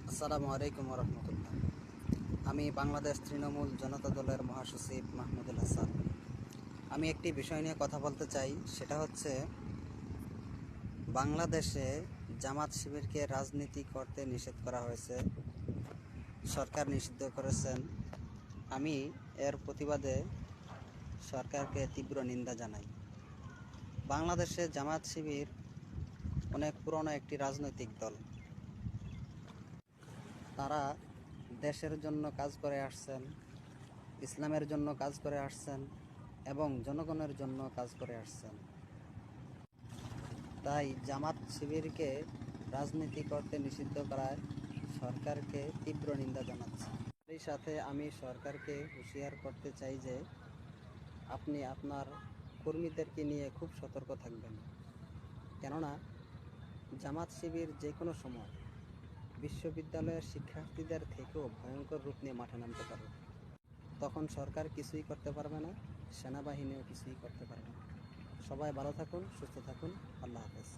আসসালামু আলাইকুম রহমতুল্লাহ। আমি বাংলাদেশ তৃণমূল জনতা দলের মহাসচিব মাহমুদুল হাসান। আমি একটি বিষয় নিয়ে কথা বলতে চাই, সেটা হচ্ছে বাংলাদেশে জামাত শিবিরকে রাজনীতি করতে নিষেধ করা হয়েছে, সরকার নিষিদ্ধ করেছেন। আমি এর প্রতিবাদে সরকারকে তীব্র নিন্দা জানাই। বাংলাদেশে জামাত শিবির অনেক পুরনো একটি রাজনৈতিক দল। তারা দেশের জন্য কাজ করে আসছেন, ইসলামের জন্য কাজ করে আসছেন এবং জনগণের জন্য কাজ করে আসছেন। তাই জামাত শিবিরকে রাজনীতি করতে নিষিদ্ধ করায় সরকারকে তীব্র নিন্দা জানাচ্ছি। এই সাথে আমি সরকারকে হুঁশিয়ার করতে চাই যে আপনি আপনার কর্মীদেরকে নিয়ে খুব সতর্ক থাকবেন, কেননা জামাত শিবির যে কোনো সময় বিশ্ববিদ্যালয়ের শিক্ষার্থীদের থেকেও ভয়ঙ্কর রূপ নিয়ে মাঠে নামতে পারে। তখন সরকার কিছুই করতে পারবে না, সেনাবাহিনীও কিছুই করতে পারবে না। সবাই ভালো থাকুন, সুস্থ থাকুন। আল্লাহ হাফেজ।